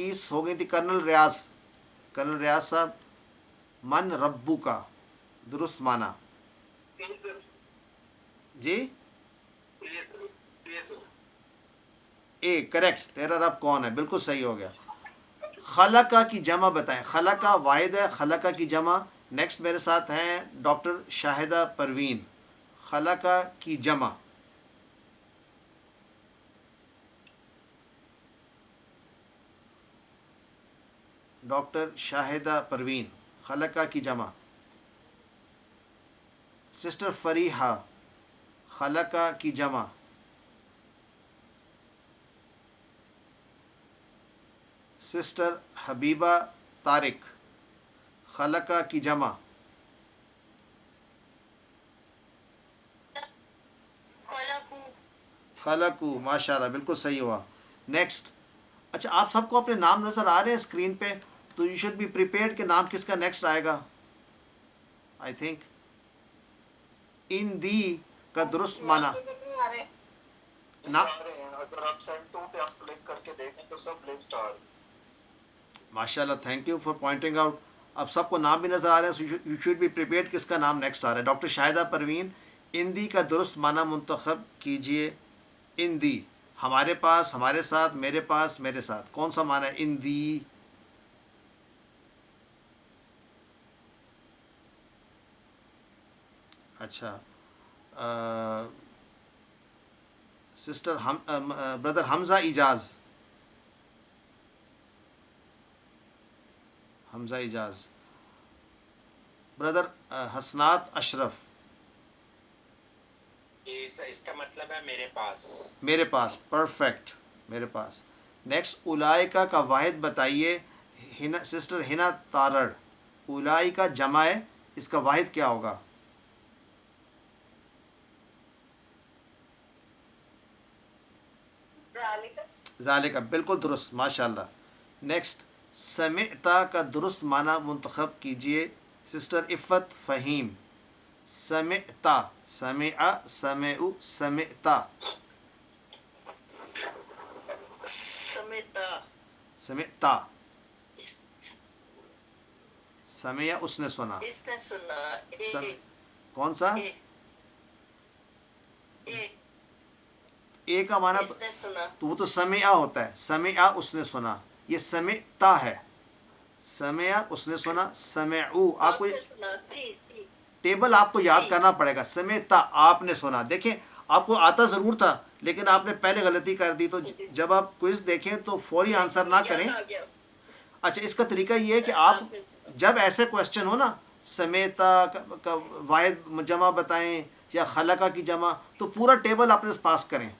इस हो गई थी कर्नल रियाज साहब, मन रब्बू का दुरुस्त माना जी, ए करेक्ट, तेरा रब कौन है, बिल्कुल सही हो गया। खलका की जमा बताएं, खलका वाहिद है, खलका की जमा। नेक्स्ट मेरे साथ हैं डॉक्टर शाहिदा परवीन, खलका की जमा। डॉक्टर शाहिदा परवीन, खलका की जमा। सिस्टर फरीहा, खलका की जमा। सिस्टर हबीबा तारिक, खलका की जमा। खलकू, माशाल्लाह बिल्कुल सही हुआ। नेक्स्ट, अच्छा आप सबको अपने नाम नज़र आ रहे हैं स्क्रीन पे, तो यू शुड बी प्रिपेयर्ड कि नाम किसका नेक्स्ट आएगा। आई थिंक इन दी का दुरुस्त माना ना, अगर आप सेंड टू पे आप क्लिक करके देखें तो सब लिस्ट आ रही। माशाल्लाह, thank you for pointing out. अब सबको नाम भी नज़र आ रहे हैं, यू शुड बी प्रिपेयर्ड किसका नाम नेक्स्ट आ रहा है। डॉक्टर शाहिदा परवीन, इंदी का दुरुस्त माना मुंतखब कीजिए। इंदी, हमारे पास, हमारे साथ, मेरे पास, मेरे साथ, कौन सा माना है इंदी। अच्छा, सिस्टर हम ब्रदर हमज़ा इजाज़, हमज़ा इजाज़। ब्रदर हसनात अशरफ, इसका मतलब है मेरे पास। मेरे पास, परफेक्ट, मेरे पास। नेक्स्ट, उलाइका का वाहिद बताइए। हिना, सिस्टर हिना तारड़, उलाइका जमा है, इसका वाहिद क्या होगा। ज़ालिका, बिल्कुल दुरुस्त, माशाल्लाह। नेक्स्ट, समिअता का दुरुस्त माना मुंतखब कीजिए। सिस्टर इफ़त फ़हीम, समिअता, समिअ, समिउ, समिअता, समिता, समिअता, समिया उसने सुना, इसने सुना, सम, कौन सा ए का माना तो, इसने सुना, तो वो तो समिया होता है, समिया उसने सुना, ये समिता है। समिया उसने सुना, समिउ, आपको सुना, सी टेबल आपको याद करना पड़ेगा। समिता आपने सुना, देखें आपको आता ज़रूर था लेकिन आपने पहले गलती कर दी, तो जब आप क्विज देखें तो फौरी आंसर ना करें। अच्छा, इसका तरीका ये है कि आप जब ऐसे क्वेश्चन हो ना, समेता का वाहिद जमा बताएं या खलका की जमा, तो पूरा टेबल अपने पास करें,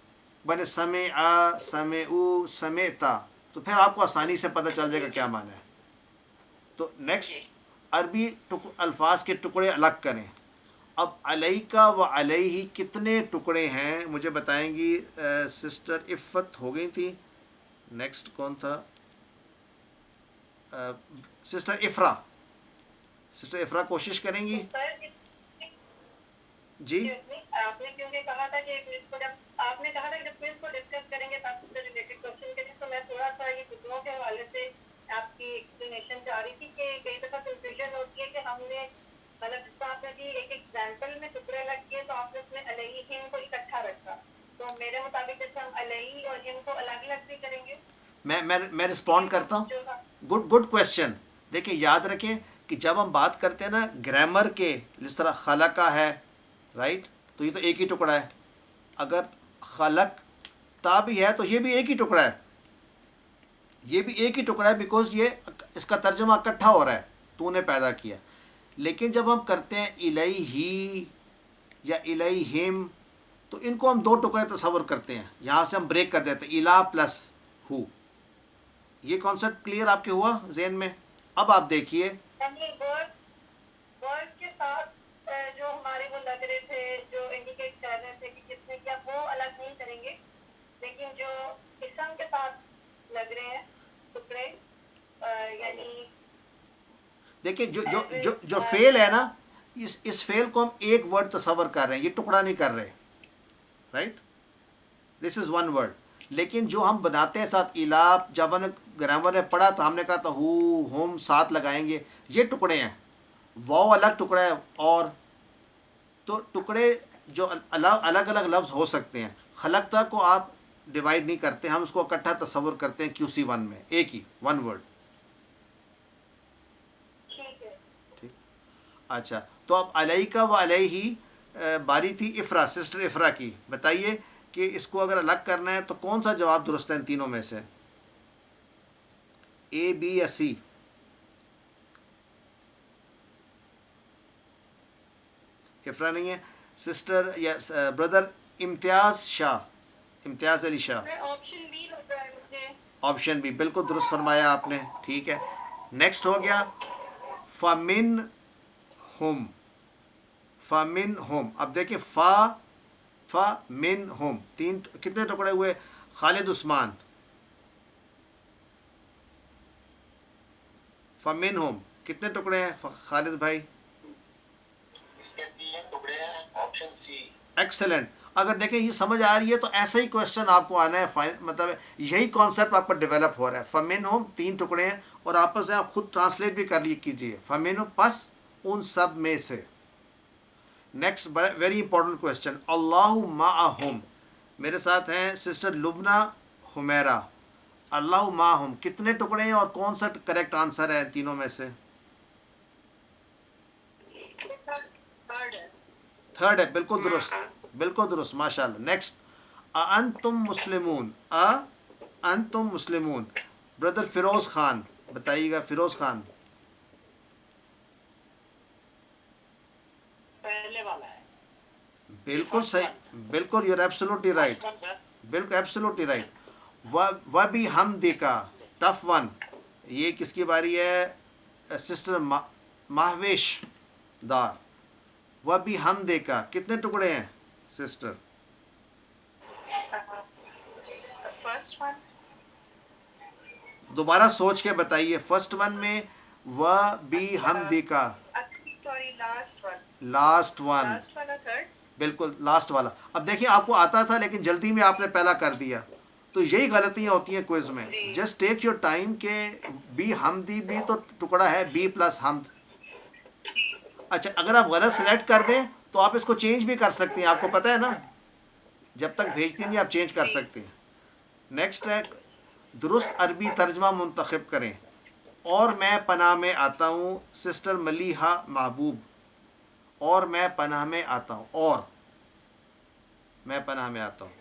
बने समय आ, समय उ, समेता, तो फिर आपको आसानी से पता चल जाएगा क्या माना है। तो नेक्स्ट, अरबी अल्फाज के टुकड़े अलग करें। अब अलैका व अलैहि कितने टुकड़े हैं मुझे बताएंगी। सिस्टर इफ़त हो गई थी, नेक्स्ट कौन था, सिस्टर इफ़रा, सिस्टर इफ़रा कोशिश करेंगी जी। आपने क्योंकि कहा था कि आपने कहा था कि जब क्विज को डिस्कस करेंगे तब उससे रिलेटेड क्वेश्चन के लिए, तो मैं थोड़ा सा ये टुकड़ों के हवाले से आपकी एक्सप्लेनेशन चाह रही थी कि कई दफा कंफ्यूजन होती है कि हमने मतलब जिसको आपने दी एक एग्जाम्पल में टुकड़े लग गए तो आपने उसमें अलही हिम को इकट्ठा रखा, तो मेरे मुताबिक जैसे हम अलही और हिम को अलग अलग भी करेंगे। मैं रिस्पॉन्ड करता हूँ। Good good question. देखिए याद रखें कि जब हम बात करते हैं ना ग्रामर के, जिस तरह खलका है, राइट, तो ये तो एक ही टुकड़ा है। अगर खलक ता भी है तो ये भी एक ही टुकड़ा है, ये भी एक ही टुकड़ा है, बिकॉज ये इसका तर्जमा इकट्ठा हो रहा है, तूने पैदा किया। लेकिन जब हम करते हैं इलैही या इलैहिम, तो इनको हम दो टुकड़े तस्वर करते हैं, यहाँ से हम ब्रेक कर देते हैं, इला प्लस हु। ये कॉन्सेप्ट क्लियर आपके हुआ ज़हन में। अब आप देखिए वर्ड के साथ जो हमारे वो लग रहे थे, जो इंडिकेट कर रहे थे कि किसने किया, वो अलग नहीं करेंगे, लेकिन जो इस्म के साथ लग रहे हैं टुकड़े, यानी देखिए जो फेल है ना, इस फेल को हम एक वर्ड तस्वर कर रहे हैं, ये टुकड़ा नहीं कर रहे, right, this is one word. लेकिन जो हम बनाते हैं साथ इलाप, जब हमने ग्रामर में पढ़ा था, हमने कहा था हु होम साथ लगाएंगे, ये टुकड़े हैं, वाव अलग टुकड़ा है, और तो टुकड़े जो अलग अलग लफ्ज़ हो सकते हैं, खलकता को आप डिवाइड नहीं करते, हम उसको इकट्ठा तस्वुर करते हैं QC1 में, एक ही वन वर्ड। ठीक है। ठीक, अच्छा तो अब अलैका व अलैही बारी थी इफ़रा, सिस्टर इफ़रा की। बताइए कि इसको अगर अलग करना है तो कौन सा जवाब दुरुस्त है इन तीनों में से, A, B या C? इफ़रा नहीं है, सिस्टर या ब्रदर इम्तियाज़ शाह, इम्तियाज़ अली शाह। ऑप्शन बी लग रहा है मुझे। ऑप्शन बी बिल्कुल दुरुस्त फरमाया आपने, ठीक है। नेक्स्ट हो गया फ़मिन हुम, फ़मिन हुम। अब देखिए फ़मिन हुम, तीन कितने टुकड़े हुए? खालिद उस्मान, फ़मिन हुम कितने टुकड़े हैं खालिद भाई? इसके 3 टुकड़े हैं, ऑप्शन सी। एक्सेलेंट। अगर देखें ये समझ आ रही है तो ऐसा ही क्वेश्चन आपको आना है, मतलब यही कॉन्सेप्ट आपका डेवलप हो रहा है। फ़मिन हुम 3 टुकड़े हैं, और आपस में आप खुद ट्रांसलेट भी कर कीजिए, फ़मिन हुम पस उन सब में से। नेक्स्ट वेरी इंपॉर्टेंट क्वेश्चन, अल्लाहु माअहुम। मेरे साथ हैं सिस्टर लुबना हुमैरा। अल्लाहु माअहुम कितने टुकड़े हैं और कौन सा करेक्ट आंसर है तीनों में से? थर्ड है, बिल्कुल दुरुस्त, बिल्कुल दुरुस्त, माशाल्लाह। नेक्स्ट, अंतुम मुस्लिमून, अंतुम मुस्लिमून। ब्रदर फिरोज खान, बताइएगा फिरोज खान। पहले वाला है। बिल्कुल सही, बिल्कुल, यूर एब्सोल्युटली राइट, बिल्कुल एब्सोल्युटली राइट। व भी हम देखा, टफ वन। ये किसकी बारी है? सिस्टर महवेश दार। वह भी हम देखा कितने टुकड़े हैं सिस्टर? First one. दोबारा सोच के बताइए, फर्स्ट वन में वह भी हम देखा, sorry last one. Last one, last वाला थर्ड। बिल्कुल लास्ट वाला। अब देखिए आपको आता था लेकिन जल्दी में आपने पहला कर दिया, तो यही गलतियां होती हैं क्विज में। जस्ट टेक योर टाइम के बी हमदी भी तो टुकड़ा है, बी प्लस हमद। अच्छा अगर आप गलत सेलेक्ट कर दें तो आप इसको चेंज भी कर सकते हैं, आपको पता है ना, जब तक भेजती नहीं आप चेंज कर सकते हैं। नेक्स्ट है दुरुस्त अरबी तर्जमा मुंतखब करें। और मैं पनाह में आता हूँ, सिस्टर मलीहा महबूब। और मैं पनाह में आता हूँ, और मैं पनाह में आता हूँ।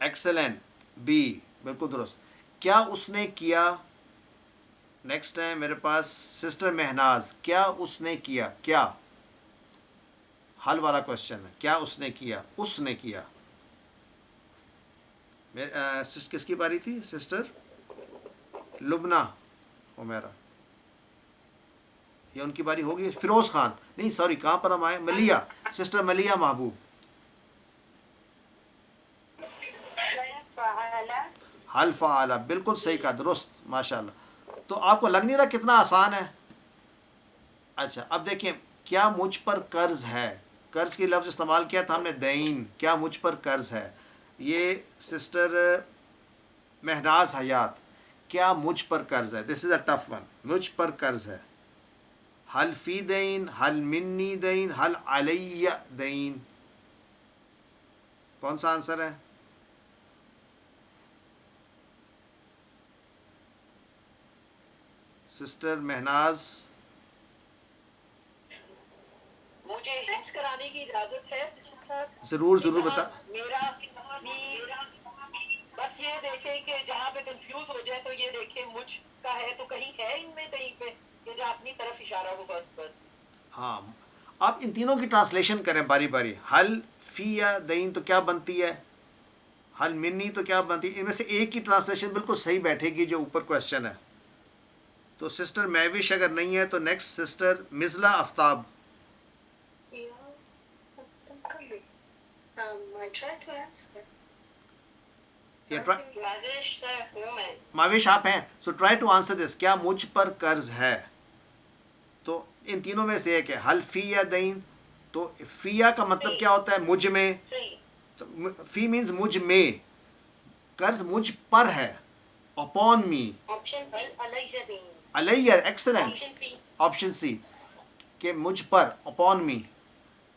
एक्सेलेंट, बी बिल्कुल दुरुस्त। क्या उसने किया? नेक्स्ट है मेरे पास सिस्टर महनाज, क्या उसने किया? क्या हल वाला क्वेश्चन है, क्या उसने किया? उसने किया। किसकी बारी थी? सिस्टर लुबना हुमैरा, ये उनकी बारी होगी। फिरोज खान, नहीं सॉरी, कहाँ पर हम आए? मलिया, सिस्टर मलिया महबूब। हल फ़अला, बिल्कुल सही कहा, दुरुस्त, माशाल्लाह। तो आपको लग नहीं रहा कितना आसान है? अच्छा अब देखिए, क्या मुझ पर कर्ज है? कर्ज की लफ्ज़ इस्तेमाल किया था हमने, दैन। क्या मुझ पर कर्ज है? ये सिस्टर महनाज हयात, क्या मुझ पर कर्ज है? This is a tough one, मुझ पर कर्ज है। हल फ़ी दैन, हल मिन्नी दैन, हल अलैया दैन, कौन सा आंसर है? सिस्टर महनाज, मुझे हिंस कराने की इजाजत है ज़रूर ज़रूर बता। मेरा बस ये देखें कि जहाँ पे कंफ्यूज हो जाए तो ये देखें मुझ का है तो कहीं है इनमें कहीं पे कि जो अपनी तरफ इशारा हो बस बस। हाँ, आप इन तीनों की ट्रांसलेशन करें बारी बारी। हल फ़ी या दैन तो क्या बनती है? हल मिन्नी तो क्या बनती है? इनमें से एक की ट्रांसलेशन बिल्कुल सही बैठेगी जो ऊपर क्वेश्चन है। तो सिस्टर महविश अगर नहीं है तो नेक्स्ट सिस्टर मिज़ला आफ्ताब। माविश आप हैं, so try to answer this, क्या मुझ पर कर्ज है? तो इन तीनों में से एक है, हल फ़ी या दैन। तो फ़िया का मतलब क्या होता है? मुझ में। तो फ़ी मीन्स मुझ में, कर्ज मुझ पर है, अपॉन मी। ऑप्शन सी अलैया देनी। अलैया, excellent. Option c option c कि मुझ पर, अपॉन मी।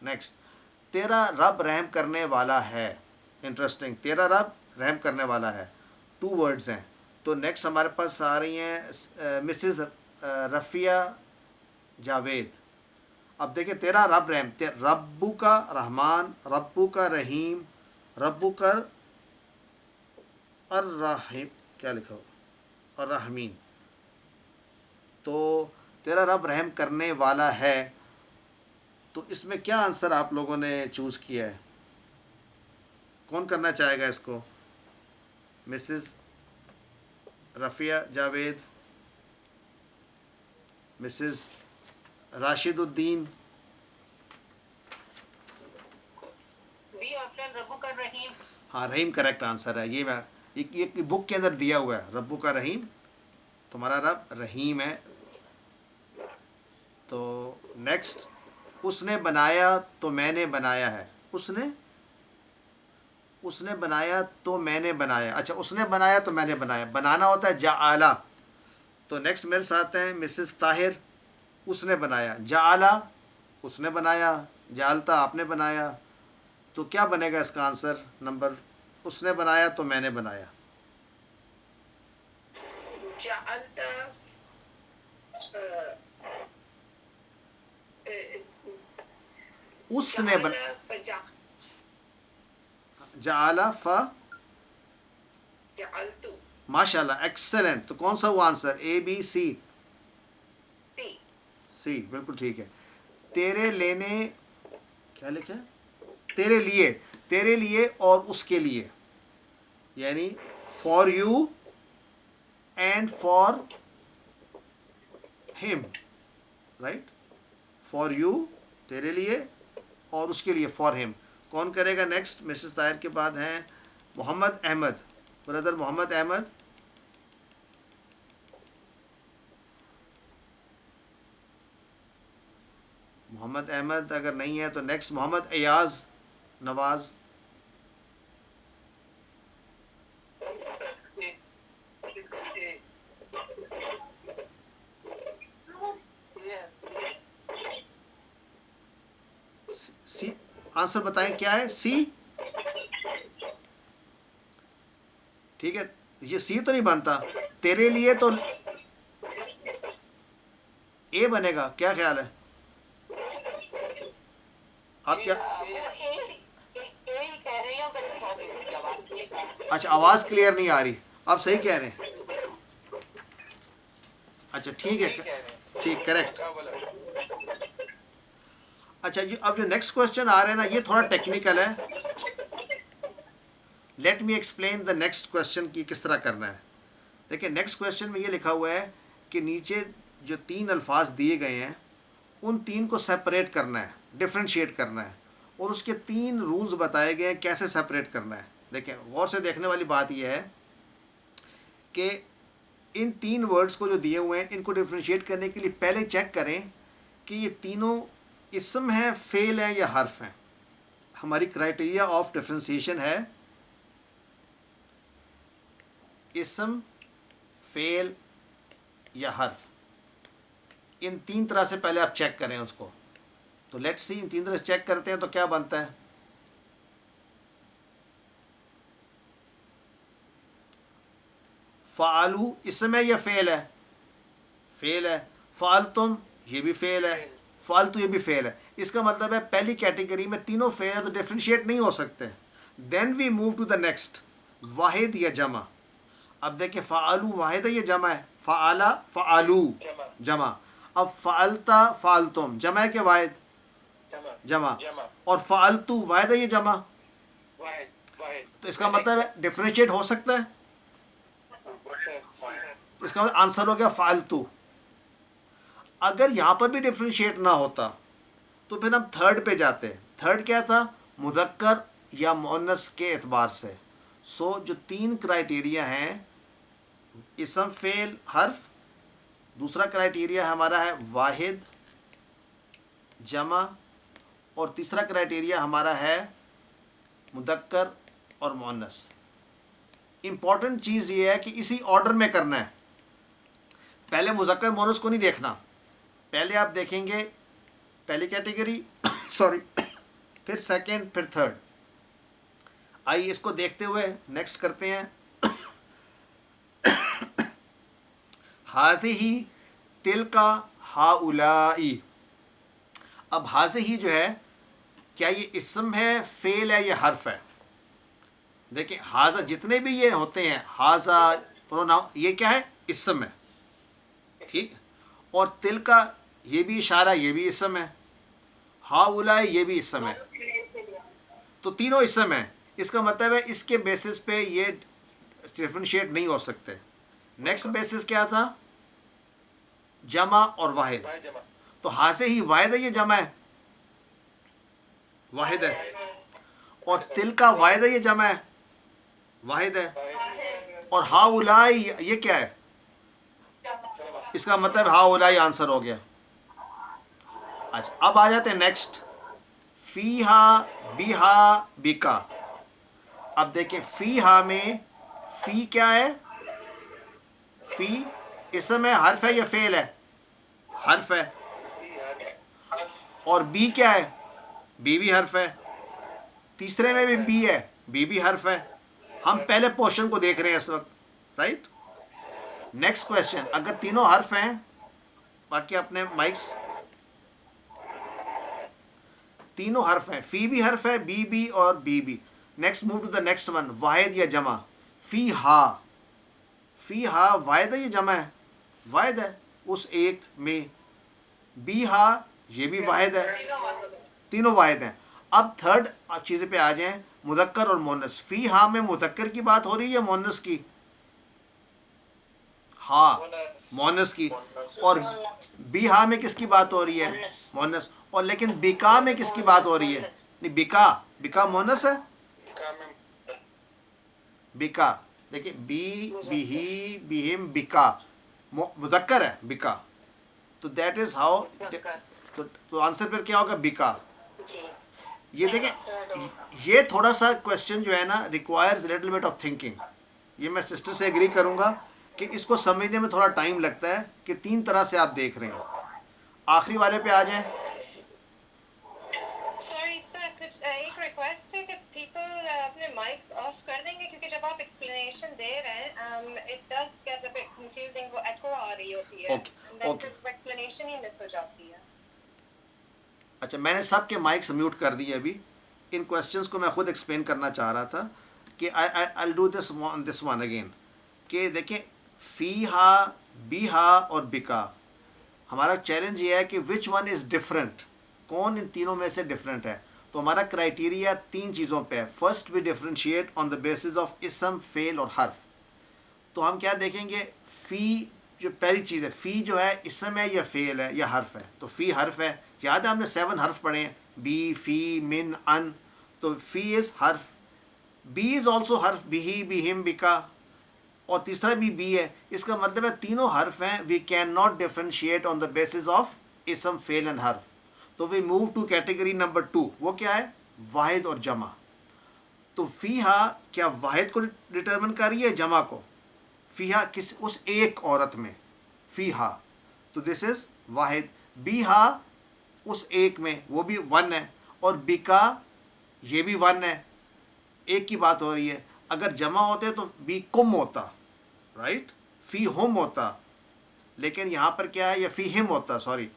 नेक्स्ट, तेरा रब रहम करने वाला है। इंटरेस्टिंग, तेरा रब रहम करने वाला है, 2 वर्ड्स हैं। तो नेक्स्ट हमारे पास आ रही हैं मिसेस रफ़िया जावेद। अब देखिए, तेरा रब रहम, रब्बू का रहमान, रब्बू का रहीम, रब्बू का अर्रहीम, क्या लिखा हो, अर्रहमीन। तो तेरा रब रहम करने वाला है, तो इसमें क्या आंसर आप लोगों ने चूज़ किया है? कौन करना चाहेगा इसको? Mrs Rafia Javed, Mrs राशिदुद्दीन। B option रब्बू का रहीम। हाँ, रहीम करेक्ट आंसर है। ये मैं ये बुक के अंदर दिया हुआ है, रब्बू का रहीम, तुम्हारा रब रहीम है। तो नेक्स्ट, उसने बनाया तो मैंने बनाया है। उसने बनाया तो मैंने बनाया। अच्छा, उसने बनाया तो मैंने बनाया, बनाना होता है जाआला। तो नेक्स्ट मेरे साथ हैं मिसेस ताहिर। उसने बनाया, जाआला उसने बनाया, जालता आपने बनाया। तो क्या बनेगा इसका आंसर नंबर? उसने बनाया तो मैंने बनाया। जअलता उसने फजा जाला फ, जअलतु माशाल्लाह, एक्सेलेंट। तो कौन सा हुआ आंसर? ए, बी, सी? सी। सी, बिल्कुल ठीक है। तेरे लेने, क्या लिखा है? तेरे लिए, तेरे लिए और उसके लिए, यानी for you and for him, right? For you तेरे लिए और उसके लिए फॉर हिम। कौन करेगा नेक्स्ट? मिसेस ताहिर के बाद हैं मोहम्मद अहमद, ब्रदर मोहम्मद अहमद। मोहम्मद अहमद अगर नहीं है तो नेक्स्ट मोहम्मद अयाज नवाज। सी, आंसर बताएं क्या है? सी, ठीक है। ये सी तो नहीं बनता, तेरे लिए तो ए बनेगा। क्या ख्याल है आप? क्या, यही कह रहे हैं, but stop it, की आवाज़ नहीं है। अच्छा, आवाज़ क्लियर नहीं आ रही, आप सही कह रहे हैं। अच्छा, ठीक है, ठीक, करेक्ट। अच्छा जी, अब जो नेक्स्ट क्वेश्चन आ रहे हैं ना, ये थोड़ा टेक्निकल है। Let me explain the next question की किस तरह करना है। देखिए, नेक्स्ट क्वेश्चन में ये लिखा हुआ है कि नीचे जो 3 अल्फाज दिए गए हैं, उन 3 को सेपरेट करना है, डिफ्रेंशिएट करना है, और उसके 3 रूल्स बताए गए हैं कैसे सेपरेट करना है। देखिए, गौर से देखने वाली बात यह है कि इन 3 वर्ड्स को जो दिए हुए हैं, इनको डिफ्रेंशिएट करने के लिए पहले चेक करें कि ये तीनों इसम है, फेल है या हर्फ हैं। हमारी क्राइटेरिया ऑफ डिफ्रेंशिएशन है इसम, फेल या हर्फ। इन 3 तरह से पहले आप चेक करें उसको। तो लेट्स सी, इन 3 तरह से चेक करते हैं तो क्या बनता है। फ़ालू इसम है या फेल है? फेल है। फ़ालतुम, ये भी फेल है। फालतू, ये भी फेल है। इसका मतलब है पहली कैटेगरी में तीनों फेल है, तो डिफ्रेंशिएट नहीं हो सकते। Then we move to the next, वाहिद या जमा। अब देखिए, फ़ालू वाहिद है या जमा है? फ़ाला फ़ालू जमा। अब फ़ालता फ़ालतुम जमा है क्या वाहिद? जमा। और फ़ालतू वाहिद है या जमा? तो इसका मतलब है डिफ्रेंशिएट हो सकता है। इसका मतलब आंसर हो गया फालतू। अगर यहाँ पर भी डिफ्रेंशिएट ना होता तो फिर हम थर्ड पे जाते। थर्ड क्या था? मुज़क्कर या मुअन्नस के एतबार से। सो जो 3 क्राइटेरिया हैं, इसम, फेल, हर्फ। दूसरा क्राइटेरिया हमारा है वाहिद, जमा, और तीसरा क्राइटेरिया हमारा है मुज़क्कर और मुअन्नस। इम्पॉर्टेंट चीज़ ये है कि इसी ऑर्डर में करना है। पहले मुज़क्कर मोनस को नहीं देखना, पहले आप देखेंगे पहली कैटेगरी सॉरी, फिर सेकंड, फिर थर्ड। आइए इसको देखते हुए नेक्स्ट करते हैं। हाज़िही तिलका हाउलाई। अब हाज़िही जो है, क्या ये इस्म है, फ़ेल है या हर्फ है? देखिए हाज़ा जितने भी ये होते हैं, हाज़ा प्रोनाउन, ये क्या है, इस्म है, ठीक। और तिलका ये भी इशारा, ये भी इस्म है, हाउलाई ये भी इस्म है, तो तीनों इस्म है। इसका मतलब है इसके बेसिस पे ये डिफरेंशिएट नहीं हो सकते। नेक्स्ट बेसिस क्या था, जमा और वाहिद। वाहिद जमा। तो हासे ही वाहिद है, ये जमा है, वाहिद है। और तिल का वाहिद है, ये जमा है, वाहिद है। और हाउलाई ये क्या है, इसका मतलब हाउलाई आंसर हो गया। अच्छा अब आ जाते हैं नेक्स्ट, फीहा बिहा बिका। अब देखें फीहा में फी क्या है, फी इसम है, हर्फ है या फेल है, हर्फ है। और बी क्या है, बी भी हर्फ है। तीसरे में भी बी है, बी भी हर्फ है। हम पहले पोर्शन को देख रहे हैं इस वक्त, राइट। नेक्स्ट क्वेश्चन, अगर तीनों हर्फ हैं, बाकी अपने माइक्स, तीनों हर्फ हैं, फी भी हर्फ है, बी भी और बी भी। Next move to the next one, वाहिद या जमा। फी हा वाहिद है, ये जमा है, वाहिद है उस एक में। बी हा ये भी वाहिद है, तीनों वाहिद हैं। अब थर्ड चीज़ पे आ जाएं, मुज़क्कर और मोनस। फी हा में मुज़क्कर की बात हो रही है या मोनस की, हाँ मोनस की। और बी हा में किसकी बात हो रही है, मोनस। और लेकिन बिका में किसकी बात हो रही है, नहीं बिका मोनस है, बिका। देखिए बी बिही बिहिम बिका मुज़क्कर है, बिका। तो दैट इज हाउ, तो आंसर फिर क्या होगा, बिका। ये देखें, ये थोड़ा सा क्वेश्चन जो है ना requires little bit of thinking. ये मैं सिस्टर से एग्री करूंगा कि इसको समझने में थोड़ा टाइम लगता है कि तीन तरह से आप देख रहे हैं। आखिरी वाले पे आ जाएं। सॉरी सर, कुछ एक रिक्वेस्ट है कि पीपल अपने माइक्स ऑफ कर देंगे, क्योंकि जब आप एक्सप्लेनेशन दे रहे हैं it does get a bit confusing, वो एको आ रही होती है, ओके। एक्सप्लेनेशन ही मिस हो जाती है। अच्छा मैंने सबके माइक्स म्यूट कर दिए अभी। इन क्वेश्चंस को मैं खुद एक्सप्लेन करना चाह रहा था कि I do this one again, कि देखिए फी हा बी हा और बिका, हमारा चैलेंज ये है कि विच वन इज़ डिफरेंट, कौन इन तीनों में से डिफरेंट है। तो हमारा क्राइटेरिया तीन चीज़ों पे है। First we differentiate on the basis of इसम, फेल और हर्फ। तो हम क्या देखेंगे, फ़ी जो पहली चीज़ है, फ़ी जो है इसम है या फेल है या हर्फ है। तो फ़ी हर्फ है, याद है हमने 7 हर्फ पढ़े हैं, बी फ़ी मिन अन। तो फ़ी इज़ हर्फ, बी इज़ ऑल्सो हर्फ, बिही बिहिम बिका, और तीसरा भी बी है। इसका मतलब है तीनों हर्फ हैं। We can not differentiate on the basis of इसम, फेल एंड हर्फ। तो we move to category number 2, वो क्या है, वाहिद और जमा। तो फ़ीहा क्या वाहिद को डिटर्मिन कर रही है, जमा को। फ़ीहा किस उस एक औरत में, फ़ीहा, तो दिस इज़ वाहिद। बीहा उस एक में, वो भी 1 है। और बिका ये भी 1 है, एक की बात हो रही है। अगर जमा होते तो बी कुम होता, राइट, फ़ी हुम होता, लेकिन यहाँ पर क्या है, या फ़ी हिम होता, सॉरी।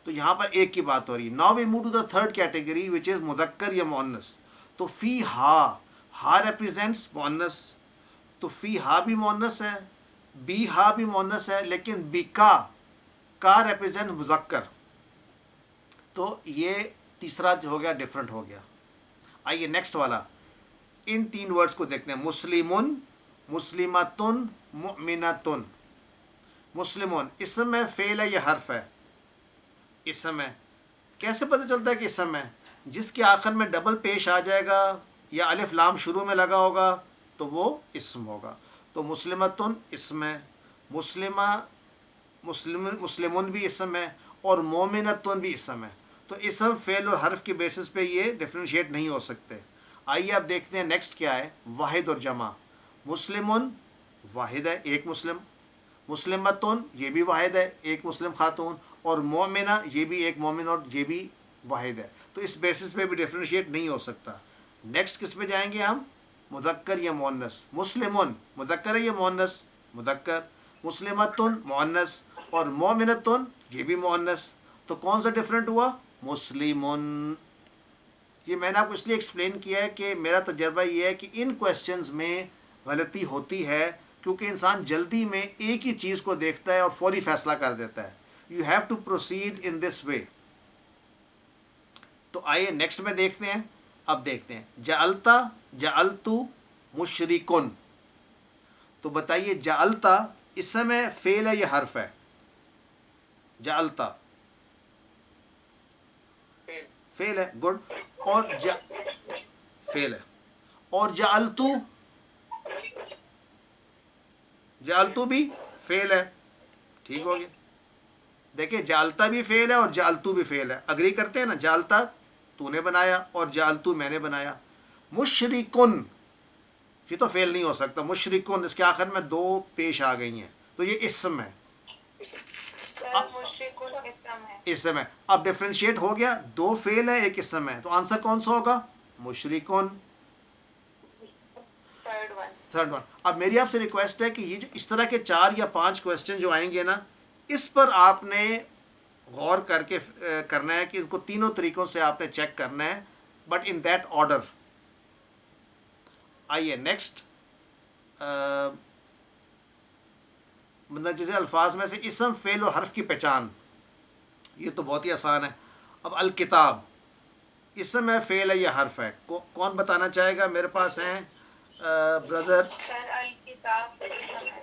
तो यहाँ पर एक की बात हो रही है। Now we move to the third category which is मुज़क्कर या मुअन्नस। तो फ़ी हा रिप्रेजेंट्स मुअन्नस, तो फ़ी हा भी मुअन्नस है, बी हा भी मुअन्नस है, लेकिन बिका का रिप्रेजेंट मुज़क्कर। तो ये तीसरा जो हो गया, डिफरेंट हो गया। आइए नेक्स्ट वाला, इन 3 वर्ड्स को देखते हैं, मुस्लिमुन, मुस्लिमतुन, मुमिनतुन। मुस्लिमुन इसम है, फेल है या हर्फ है, इसम है। कैसे पता चलता है कि इसम है, जिसके आखिर में डबल पेश आ जाएगा या अलिफ लाम शुरू में लगा होगा तो वो इसम होगा। तो मुस्लिमतुन इसम है, मुस्लिमुन भी इसम है, और मोमिनतुन भी इसम है। तो इसम, फेल और हर्फ की बेसिस पे ये डिफरेंशिएट नहीं हो सकते। आइए अब देखते हैं नेक्स्ट क्या है, वाहिद और जमा। मुस्लिमुन वाहिद है, एक मुस्लिम। मुस्लिमतुन ये भी वाहिद है, एक मुस्लिम खातून। और मोमिना ये भी एक मोमिन और ये भी वाहिद है। तो इस बेसिस पे भी डिफ्रेंशिएट नहीं हो सकता। नेक्स्ट किस पे जाएंगे हम? मुज़क्कर या मुअन्नस। मुस्लिमुन मुज़क्कर है या मुअन्नस? मुज़क्कर। मुस्लिमतुन मुअन्नस और मोमिनतुन ये भी मुअन्नस। तो कौन सा डिफरेंट हुआ? मुस्लिमुन। ये मैंने आपको इसलिए एक्सप्लेन किया है कि मेरा तजर्बा ये है कि इन क्वेश्चंस में गलती होती है क्योंकि इंसान जल्दी में एक ही चीज़ को देखता है और फौरी फैसला कर देता है। You have to proceed in this way. तो आइए नेक्स्ट में देखते हैं। अब देखते हैं जअलता, जअलतु, मुशरिकुन। तो बताइए जअलता इस समय फेल है या हर्फ है? जअलता फेल है, गुड। और फेल है। और जअलतु, जअलतु भी फेल है, ठीक हो गया। देखिए जालता भी फेल है और जालतू भी फेल है। अग्री करते हैं ना? जालता तूने बनाया और जालतू मैंने बनाया। मुशरिकुन ये तो फेल नहीं हो सकता। मुशरिकुन इसके आखिर में दो पेश आ गई हैं तो ये इस्म है। सर मुशरिकुन इस्म है। इस्म है। अब डिफ्रेंशिएट हो गया, दो फेल है एक इस्म है, तो आंसर कौन सा होगा? मुशरिकुन, थर्ड वन। अब मेरी आपसे रिक्वेस्ट है कि ये जो इस तरह के 4 या 5 क्वेश्चन जो आएंगे ना, इस पर आपने गौर करके करना है कि इसको तीनों तरीक़ों से आपने चेक करना है, बट इन दैट ऑर्डर। आइए नेक्स्ट। मतलब जैसे अल्फाज में से इसम, फेल और हर्फ की पहचान, ये तो बहुत ही आसान है। अब अल किताब इसम है, फेल है या हर्फ है? कौन बताना चाहेगा? मेरे पास हैं ब्रदर। सर अल किताब इस्म है।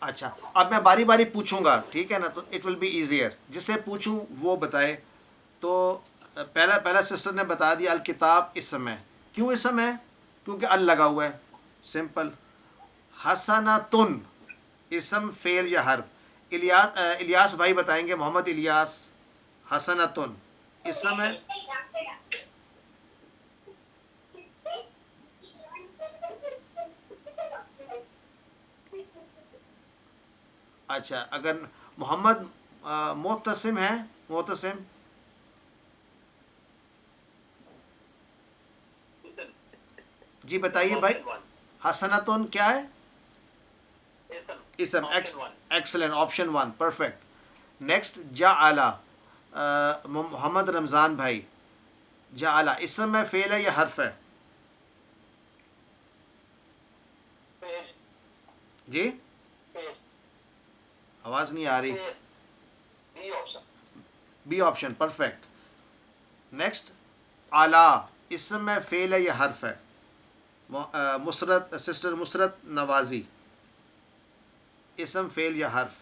अच्छा, अब मैं बारी बारी पूछूंगा, ठीक है ना? तो इट विल बी ईजियर। जिससे पूछूं वो बताए। तो पहला सिस्टर ने बता दिया अल किताब इसम है। क्यों इसम है? क्योंकि अल लगा हुआ है, सिंपल। हसनातुन इसम, फेल या हर्फ? इलियास भाई बताएंगे, मोहम्मद इलियास। हसनातुन इसम है। अच्छा, अगर मोहम्मद मोतसिम है, मोतसिम जी बताइए भाई। हसनतुन क्या है? इसम। Excellent, option 1 perfect. नेक्स्ट जाअला, मोहम्मद रमज़ान भाई। जाअला इसम है, फेल है या हर्फ है? जी आवाज़ नहीं आ रही। B option perfect. नेक्स्ट आला इसम है, फेल है या हर्फ है? मुसरत, सिस्टर मुसरत नवाजी, इसम, फेल या हर्फ?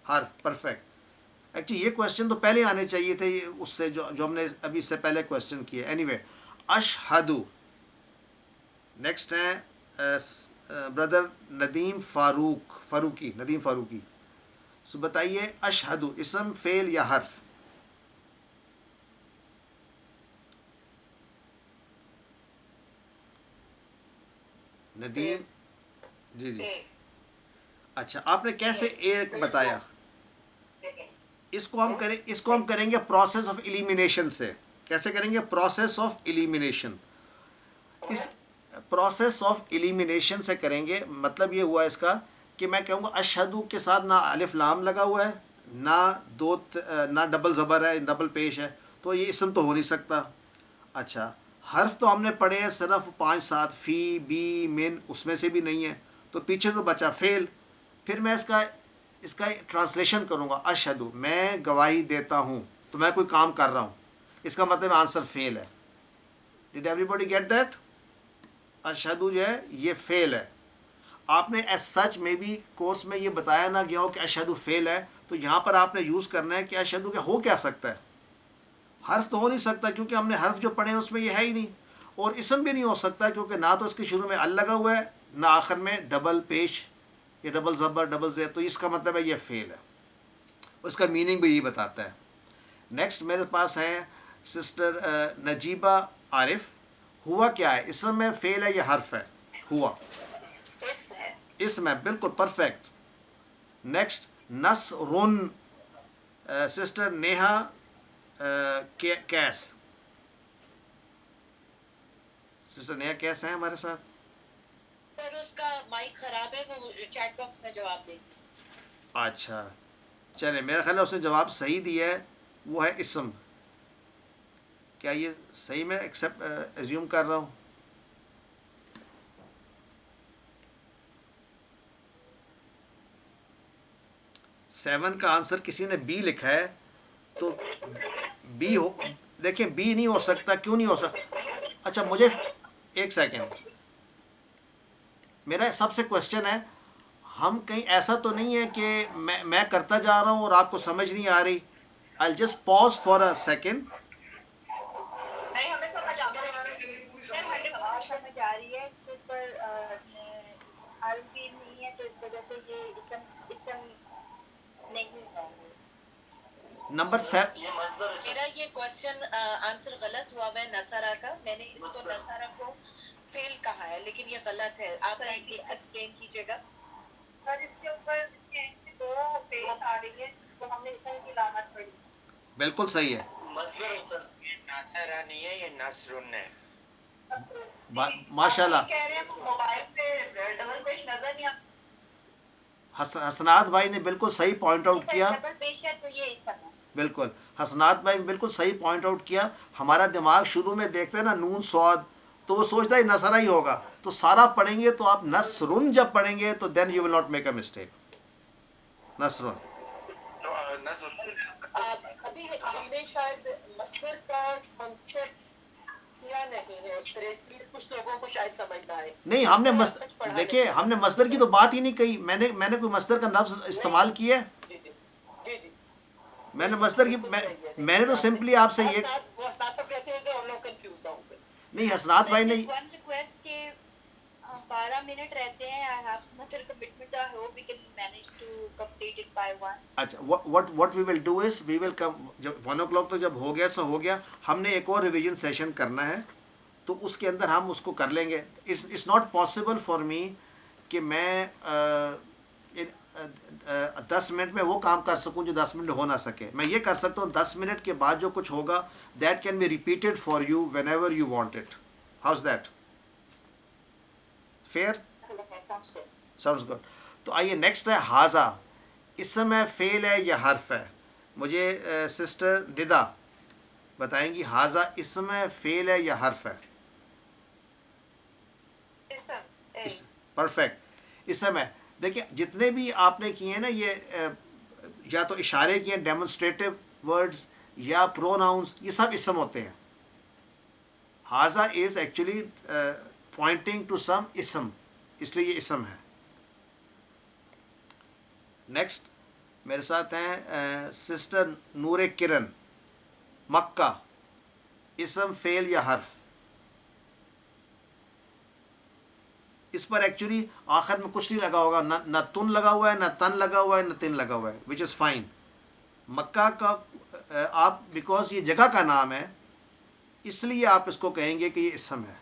हर्फ, परफेक्ट। एक्चुअली ये क्वेश्चन तो पहले आने चाहिए थे, उससे जो हमने अभी इससे पहले क्वेश्चन किए। एनीवे अशहदु। नेक्स्ट है ब्रदर नदीम फारूकी, नदीम फारूकी। सो बताइए अशहदु इसम, फेल या हर्फ? नदीम जी जी। अच्छा, आपने कैसे एक बताया? इसको हम करेंगे प्रोसेस ऑफ एलिमिनेशन से। कैसे करेंगे? Process of elimination. इस प्रोसेस ऑफ एलिमिनेशन से करेंगे। मतलब ये हुआ इसका कि मैं कहूँगा अशहदु के साथ ना अलिफ लाम लगा हुआ है, ना डबल ज़बर है, डबल पेश है, तो ये इसम तो हो नहीं सकता। अच्छा, हर्फ तो हमने पढ़े हैं सिर्फ 5-7, फ़ी, बी, मिन, उसमें से भी नहीं है, तो पीछे तो बचा फेल। फिर मैं इसका ट्रांसलेशन करूँगा। अशहदु मैं गवाही देता हूँ, तो मैं कोई काम कर रहा हूँ, इसका मतलब आंसर फेल है। Did everybody get that? अशहदु जो है ये फेल है। आपने एज सच में भी कोर्स में ये बताया ना गया हो कि अशहदु फेल है, तो यहाँ पर आपने यूज़ करना है कि अशहदु क्या हो क्या सकता है? हर्फ तो हो नहीं सकता क्योंकि हमने हर्फ जो पढ़े हैं उसमें ये है ही नहीं, और इसम भी नहीं हो सकता क्योंकि ना तो इसके शुरू में अल लगा हुआ है, ना आखिर में डबल पेश या डबल ज़बर, डबल ज़े, तो इसका मतलब है ये फेल है। उसका मीनिंग भी यही बताता है। नेक्स्ट मेरे पास है सिस्टर नजीबा आरिफ, हुआ क्या है, इसम में, फेल है या हर्फ है? हुआ, इसम है। इसम है, बिल्कुल परफेक्ट। नेक्स्ट नसरुन, सिस्टर नेहा कैस, सिस्टर नेहा कैस हैं हमारे साथ? सर उसका माइक खराब है, वो चैट बॉक्स में जवाब देंगे। अच्छा चले, मेरा ख्याल है उसने जवाब सही दिया है, वो है इसम। क्या ये सही मैं एक्सेप्ट एज्यूम कर रहा हूँ? सेवन का आंसर किसी ने बी लिखा है, तो बी हो, देखिए बी नहीं हो सकता, क्यों नहीं हो सकता? अच्छा मुझे एक सेकेंड, मेरा सबसे क्वेश्चन है, हम कहीं ऐसा तो नहीं है कि मैं करता जा रहा हूँ और आपको समझ नहीं आ रही? I just pause for a second. नहीं, हमें समझ आ गया। सर 100% समझ आ रही है, इसके ऊपर हर्फ भी नहीं है, तो इस वजह से ये इसम इसम नहीं है। नंबर सेवन, मेरा ये क्वेश्चन आंसर गलत हुआ है नसारा का, मैंने इसको नसारा को फेल कहा है, लेकिन ये गलत है। आप प्लीज एक्सप्लेन कीजिएगा। सर इसके ऊपर दो फेल आ रही है, तो हमने इसम की लानत पड़ी। बिल्कुल सही है, ये नासरा नहीं है, ये नसरुन है। माशाल्लाह। कह रहे हैं मोबाइल पे डबल पेश नजर नहीं आता। हसनात भाई ने बिल्कुल सही पॉइंट आउट किया, डबल पेश है तो ये इसम है। बिल्कुल हसनात भाई ने बिल्कुल सही पॉइंट आउट किया। हमारा दिमाग शुरू में देखते हैं ना नून स्वाद, तो वो सोचता है नसरा ही होगा, तो सारा पढ़ेंगे तो आप नसरुन जब पढ़ेंगे तो then you will not make a mistake. नसरुन, तो नसरुन अभी हमने शायद मस्दर का कॉन्सेप्ट किया नहीं है उस तरह, इसलिए कुछ लोगों को शायद समझ ना आए। नहीं हमने देखिए हमने मस्दर की तो बात ही नहीं कही, मैंने कोई मस्दर का लफ्ज इस्तेमाल किया है? जी जी जी जी। मैंने मस्दर की मैंने तो सिंपली आपसे ये वो हसनात कहते हैं कि हम लोग कंफ्यूज ना हो। नहीं, हसनात भाई ने One request के 12 मिनट रहते हैं। I have some other commitment. I hope we can manage to complete it by 1. अच्छा what we will do is we will come, जब 1 o'clock तो जब हो गया सो हो गया, हमने एक और रिवीजन सेशन करना है, तो उसके अंदर हम उसको कर लेंगे। It's not possible for me कि मैं 10 मिनट में वो काम कर सकूं जो 10 मिनट में हो ना सके। मैं ये कर सकता हूँ 10 मिनट के बाद जो कुछ होगा that can be repeated for you when ever you want it. How is that? Fair? Sounds good. तो आइए नेक्स्ट है हाजा, इसम है, फेल है या हर्फ है? मुझे सिस्टर निदा बताएंगी हाजा इसम है, फेल है या हर्फ है? इसम। परफेक्ट, इसम है। देखिए जितने भी आपने किए हैं ना ये या तो इशारे किए, डेमोन्स्ट्रेटिव वर्ड्स या प्रोनाउंस, ये सब इसम होते हैं। हाजा is actually pointing to some इसम, इसलिए ये इसम है। नेक्स्ट मेरे साथ हैं सिस्टर नूर किरण, मक्का, इसम, फेल या हर्फ? इस पर एक्चुअली आखिर में कुछ नहीं लगा होगा, न तुन लगा हुआ है, न तन लगा हुआ है, न तिन लगा हुआ है, विच इज़ फाइन। मक्का का आप बिकॉज ये जगह का नाम है इसलिए आप इसको कहेंगे कि ये इसम है,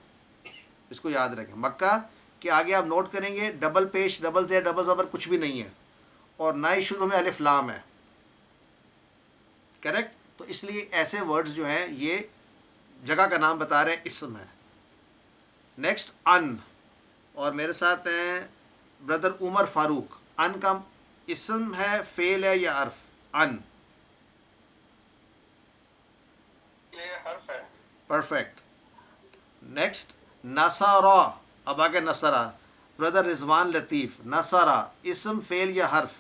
इसको याद रखें। मक्का के आगे आप नोट करेंगे डबल पेश, डबल ज़ेर, डबल ज़बर कुछ भी नहीं है, और ना ही शुरू में अलिफ लाम है, करेक्ट? तो इसलिए ऐसे वर्ड्स जो हैं ये जगह का नाम बता रहे हैं, इसम है। नेक्स्ट अन, और मेरे साथ हैं ब्रदर उमर फारूक। अन का इसम है, फेल है या हर्फ? अन ये हर्फ है। परफेक्ट। नेक्स्ट नसारा, अब आगे नसरा, ब्रदर रिजवान लतीफ़, नसरा इसम, फेल या हर्फ?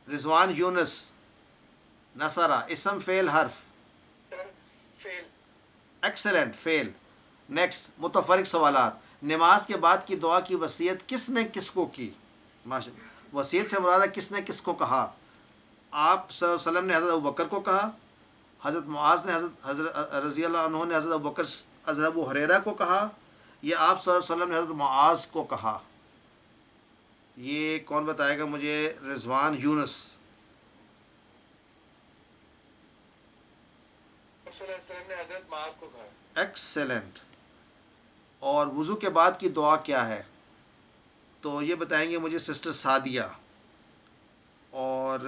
रिजवान यूनुस, नसरा इसम, फेल, हर्फ? फेल। Excellent, fail. नेक्स्ट मुतफरिक सवालात, नमाज के बाद की दुआ की वसीयत किसने किसको की? माशा वसीयत से मुराद है किसने किसको कहा? आप सल्लल्लाहु अलैहि वसल्लम ने हज़रत अबू बकर को कहा, हज़रत मुआज़ ने हज़रत रज़ी अल्लाह अन्हु ने हज़रत अबू बकर हज़रत अबू हुरैरा को कहा, या आप सल्लल्लाहु अलैहि वसल्लम ने हज़रत मुआज़ को कहा? ये कौन बताएगा मुझे? रिजवान यूनुस। ने हजरत मास को कहा। एक्सेलेंट। और वुज़ू के बाद की दुआ क्या है, तो ये बताएंगे मुझे सिस्टर सादिया। और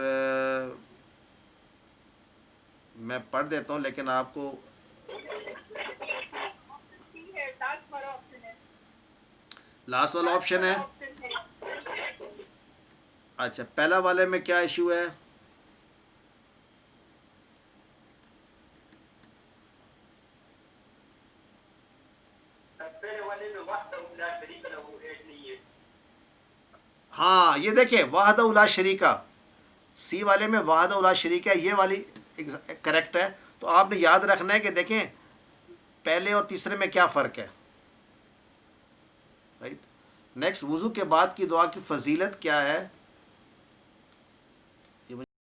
मैं पढ़ देता हूँ लेकिन आपको ठीक है, लास्ट वाला ऑप्शन है। लास्ट वाला ऑप्शन है। ऑप्शन है। अच्छा, पहला वाले में क्या इशू है? हाँ, ये देखिए वाहदहु ला शरीका, सी वाले में वाहदहु ला शरीका, ये वाली करेक्ट है। तो आपने याद रखना है कि देखें पहले और तीसरे में क्या फ़र्क है, राइट। नेक्स्ट, वुज़ू के बाद की दुआ की फजीलत क्या है?